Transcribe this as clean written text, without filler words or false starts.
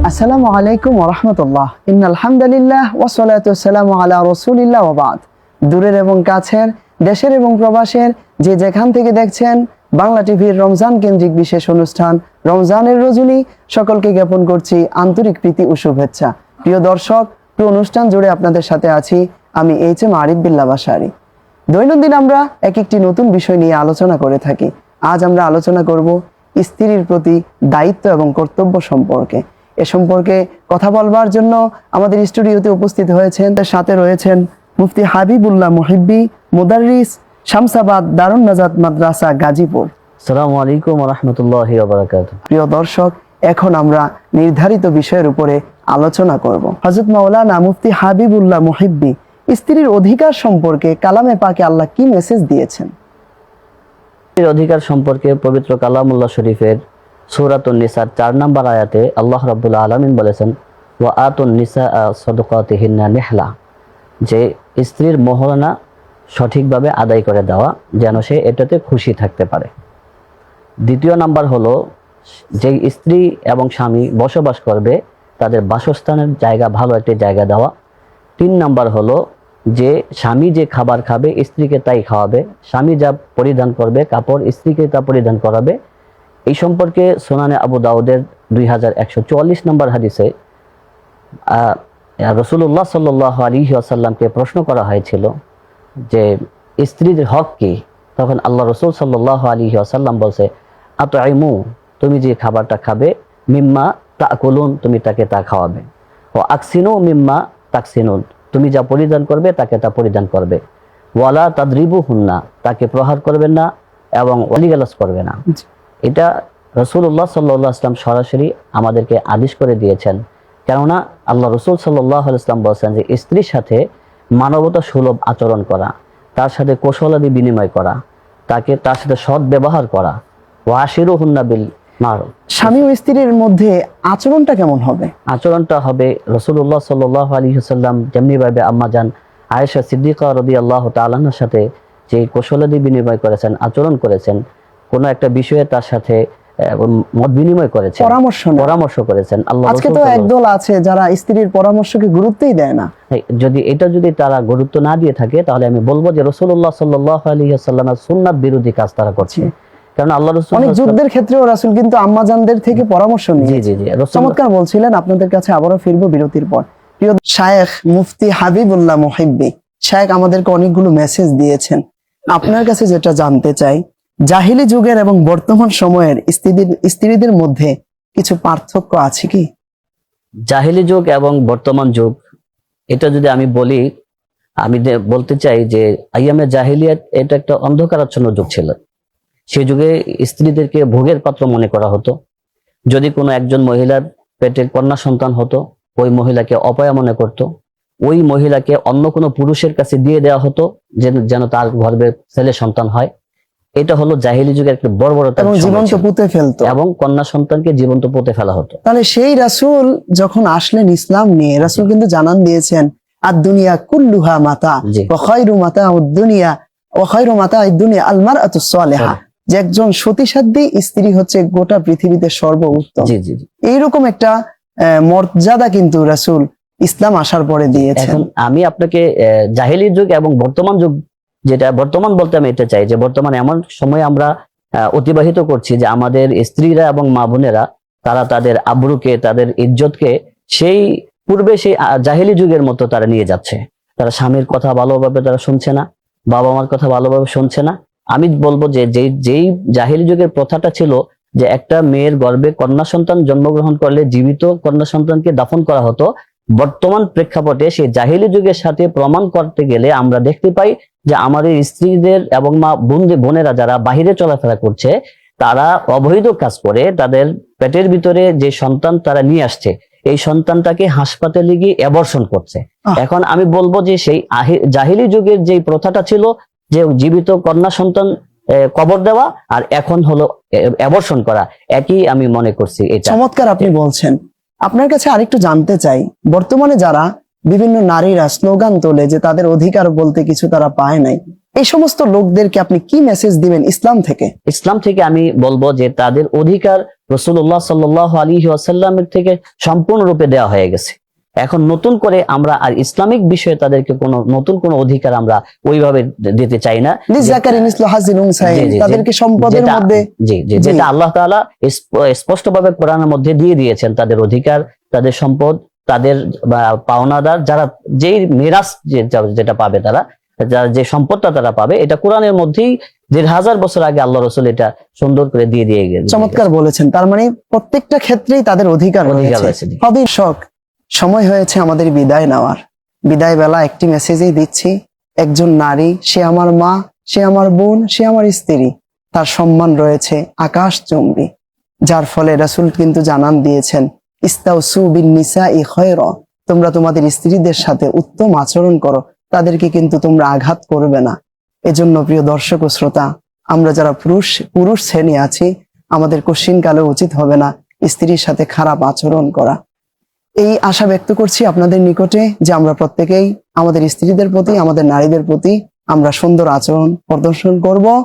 আসসালামু আলাইকুম ওয়া রাহমাতুল্লাহ। ইন্নাল হামদুলিল্লাহ ওয়া সলাতু ওয়াসসালামু আলা রাসূলিল্লাহ ওয়া বাদ। দূরের এবং কাছের, দেশের এবং প্রবাসের যে যেখান থেকে দেখছেন বাংলা টিভির রমজান কেন্দ্রিক বিশেষ অনুষ্ঠান রমজানের রজনী, সকলকে জ্ঞাপন করছি আন্তরিক প্রীতি ও শুভেচ্ছা। প্রিয় দর্শক, পুরো অনুষ্ঠান জুড়ে আপনাদের সাথে আছি আমি এইচ.এম. আরিফ বিল্লাহ বাশারি। দৈনন্দিন আমরা এক একটি নতুন বিষয় নিয়ে আলোচনা করে থাকি। আজ আমরা আলোচনা করব স্ত্রীর প্রতি দায়িত্ব এবং কর্তব্য সম্পর্কে। এ সম্পর্কে কথা বলবার জন্য আমাদের স্টুডিওতে উপস্থিত হয়েছেন, তার সাথে রয়েছেন মুফতি হাবিবুল্লাহ মুহিব্বি, মুদাররিস, শামসাবাদ দারুন নাজাত মাদ্রাসা, গাজীপুর। আসসালামু আলাইকুম ওয়া রাহমাতুল্লাহি ওয়া বারাকাতুহু। প্রিয় দর্শক, এখন আমরা নির্ধারিত বিষয়ের উপরে আলোচনা করব। হযরত মাওলানা মুফতি হাবিবুল্লাহ মুহিব্বি স্ত্রীর অধিকার সম্পর্কে কালামে পাকে আল্লাহ কি মেসেজ দিয়েছেন? স্ত্রীর অধিকার সম্পর্কে পবিত্র কালামুল্লাহ শরীফের সূরাতুন নিসার 4 নম্বর আয়াতে আল্লাহ রাব্বুল আলামিন বলেছেন, ওয়া আতুন নিসাআ সাদাকাতিহিন্না নিহলা, যে স্ত্রীর মোহরানা সঠিকভাবে আদায় করে দেওয়া, যেন সে এটাতে খুশি থাকতে পারে। দ্বিতীয় নাম্বার হলো, যে স্ত্রী এবং স্বামী বসবাস করবে তাদের বাসস্থানের জায়গা, ভালো একটি জায়গা দেওয়া। 3 নাম্বার হলো, যে স্বামী যে খাবার খাবে স্ত্রীকে তাই খাওয়াবে, স্বামী যা পরিধান করবে কাপড় স্ত্রীকে তা পরিধান করাবে। এই সম্পর্কে সুনানে আবু দাউদের 2144 নম্বর হাদিসে রাসূলুল্লাহ সাল্লাল্লাহু আলাইহি ওয়াসাল্লামকে প্রশ্ন করা হয়েছিল যে স্ত্রীর হক কি? তখন আল্লাহ রাসূল সাল্লাল্লাহু আলাইহি ওয়াসাল্লাম বলছে, আতইমু, তুমি যে খাবারটা খাবে, মিম্মা তাকুলুন, তুমি তাকে তা খাওয়াবে, ও আকসিনু মিম্মা তাকসিনুন, তুমি যা পরিধান করবে তাকে তা পরিধান করবে, ওয়ালা তাদরিবুহুন্না, তাকে প্রহার করবেন না এবং গালিগালাজ করবে না। এটা রাসূলুল্লাহ সাল্লাল্লাহু আলাইহি ওয়াসাল্লাম সরাসরি আমাদেরকে আদেশ করে দিয়েছেন। কেননা আল্লাহ রাসূল সাল্লাল্লাহু আলাইহি ওয়াসাল্লাম বলেছেন যে স্ত্রীর সাথে মানবতা সুলভ আচরণ করা, তার সাথে কৌশলাদি বিনিময় করা, তার সাথে সৎ ব্যবহার করা, ওয়াশিরুহুন্না বিল মারুফ। স্বামী ও স্ত্রীর মধ্যে আচরণটা কেমন হবে? আচরণটা হবে রাসূলুল্লাহ সাল্লাল্লাহু আলাইহি ওয়াসাল্লাম যেমনিভাবে আম্মাজান আয়েশা সিদ্দিকা রাদিয়াল্লাহু তাআলা আনহার সাথে যে কৌশলাদি বিনিময় করেছেন, আচরণ করেছেন, কোনো একটা বিষয়ে তার সাথে মত বিনিময় করেছেন, পরামর্শ করেছেন। আজকে তো একদল আছে যারা স্ত্রীর পরামর্শকে গুরুত্বই দেয় না। যদি তারা গুরুত্ব না দিয়ে থাকে, তাহলে আমি বলবো যে রাসূলুল্লাহ সাল্লাল্লাহু আলাইহি ওয়াসাল্লামের সুন্নাত বিরোধী কাজ তারা করছে। কারণ আল্লাহ রাসূল অনেক যুদ্ধের ক্ষেত্রেও রাসূল কিন্তু আম্মাজানদের থেকে পরামর্শ নিয়েছেন। জি জি জি, চমৎকার বলছিলেন। আপনাদের কাছে আবারও ফিরবো বিরতির পর। প্রিয় শায়েখ মুফতি হাবিবুল্লাহ মুহিব্বি, শায়েখ আমাদেরকে অনেকগুলো মেসেজ দিয়েছেন। আপনার কাছে যেটা জানতে চাই, জাহিলি যুগের এবং বর্তমান সময়ের স্ত্রীদের মধ্যে কিছু পার্থক্য আছে কি? জাহিলি যুগ এবং বর্তমান যুগ, এটা যদি আমি বলি, আমি বলতে চাই যে আইয়ামে জাহিলিয়াত এটা একটা অন্ধকারাচ্ছন্ন যুগ ছিল। সেই যুগে স্ত্রীদেরকে ভোগের পাত্র মনে করা হতো। যদি কোনো একজন মহিলার পেটে কন্যা সন্তান হতো, ওই মহিলাকে অপয়া মনে করত, ওই মহিলাকে অন্য কোনো পুরুষের কাছে দিয়ে দেওয়া হতো যেন তার গর্ভে ছেলে সন্তান হয়। এটা হলো জাহিলি যুগের একটা বর্বরতা, জীবন্ত পুঁতে ফেলতো এবং কন্যা সন্তানকে জীবন্ত পুঁতে ফেলা হতো। তাহলে সেই রাসূল যখন আসলেন ইসলাম নিয়ে, রাসূল কিন্তু জানান দিয়েছেন আদ-দুনিয়া কুল্লুহা মাতা ওয়া খায়রু মাতাউদ দুনিয়া ওয়া খায়রু মাতাউদ দুনিয়া আল মারআতুস সালিহা, যে একজন সতীসাধ্বী স্ত্রী হচ্ছে গোটা পৃথিবীতে সর্বোত্তম। এইরকম একটা মর্যাদা কিন্তু রাসূল ইসলাম আসার পরে দিয়েছেন। এখন আমি আপনাকে জাহিলি যুগ এবং বর্তমান যুগ, যেটা বর্তমান বলতে আমি এটা চাই যে বর্তমানে এমন সময় আমরা অতিবাহিত করছি যে আমাদের স্ত্রীরা এবং মা বোনেরা তারা তাদের আবরুকে, তাদের ইজ্জতকে সেই পূর্বে সেই জাহিলি যুগের মতো তারা নিয়ে যাচ্ছে। তারা স্বামীর কথা ভালোভাবে তারা শুনছে না, বাবা মার কথা ভালোভাবে শুনছে না। আমি বলবো যে যেই জাহিলি যুগের প্রথাটা ছিল যে একটা মেয়ের গর্ভে কন্যা সন্তান জন্মগ্রহণ করলে জীবিত কন্যা সন্তানকে দাফন করা হতো, বর্তমান প্রেক্ষাপটে সেই জাহিলি যুগের সাথে প্রমাণ করতে গেলে আমরা দেখতে পাই যে আমাদের স্ত্রীদের এবং মা বোনেরা যারা বাহিরে চলাফেরা করছে, তারা অবৈধ কাজ করে তাদের পেটের ভিতরে যে সন্তান তারা নিয়ে আসছে, এই সন্তানটাকে হাসপাতালে গিয়ে অ্যাবর্শন করছে। এখন আমি বলবো যে সেই জাহিলি যুগের যে প্রথাটা ছিল যে জীবিত কন্যা সন্তান কবর দেওয়া, আর এখন হলো অ্যাবর্শন করা, একই আমি মনে করছি। এটা চমৎকার আপনি বলছেন। আপনার কাছে আরেকটু জানতে চাই, বর্তমানে যারা বিভিন্ন নারীরা স্লোগান তোলে যে তাদের অধিকার বলতে কিছু তারা পায় নাই, এই সমস্ত লোকদেরকে আপনি কি মেসেজ দিবেন ইসলাম থেকে? ইসলাম থেকে আমি বলবো যে তাদের অধিকার রাসূলুল্লাহ সাল্লাল্লাহু আলাইহি ওয়াসাল্লামের থেকে সম্পূর্ণরূপে দেওয়া হয়ে গেছে। এখন নতুন করে আমরা আর ইসলামিক বিষয়ে তাদেরকে কোনো নতুন কোনো অধিকার আমরা ওইভাবে দিতে চাই না। লিযাকারি মিসলু হাযিল উনসায়াইন, জি, জি, জি। তাদেরকে সম্পদের যেটা- মধ্যে জি জি জি। যেটা আল্লাহ তাআলা স্পষ্টভাবে কোরআনের মধ্যে দিয়ে দিয়েছেন, তাদের অধিকার, তাদের সম্পদ, তাদের পাওনাদার, যারা যেই মিরাস যেটা পাবে, তারা যে সম্পদটা তারা পাবে, এটা কোরআনের মধ্যেই ১,৫০০ বছর আগে আল্লাহ রাসূল এটা সুন্দর করে দিয়ে গেছেন। চমৎকার বলেছেন। তার মানে প্রত্যেকটা ক্ষেত্রেই তাদের অধিকার অধিকার রয়েছে। রয়েছে। হবির শখ, সময় হয়েছে আমাদের বিদায় নেওয়ার। বিদায় বেলা একটি মেসেজই দিচ্ছি, একজন নারী, সে আমার মা, সে আমার বোন, সে আমার স্ত্রী, তার সম্মান রয়েছে আকাশ চুম্বি। যার ফলে রাসূল কিন্তু জানান দিয়েছেন, ইস্তাউসু বিন নিসাই খায়রা, তোমরা তোমাদের স্ত্রীদের সাথে উত্তম আচরণ করো, তাদেরকে কিন্তু তোমরা আঘাত করবে না। এজন্য প্রিয় দর্শক ও শ্রোতা, আমরা যারা পুরুষ শ্রেণী আছি, আমাদের কশিনকালে উচিত হবে না স্ত্রীর সাথে খারাপ আচরণ করা। এই আশা ব্যক্ত করছি আপনাদের নিকটে যে আমরা প্রত্যেকেই আমাদের স্ত্রীদের প্রতি, আমাদের নারীদের প্রতি আমরা সুন্দর আচরণ প্রদর্শন করব।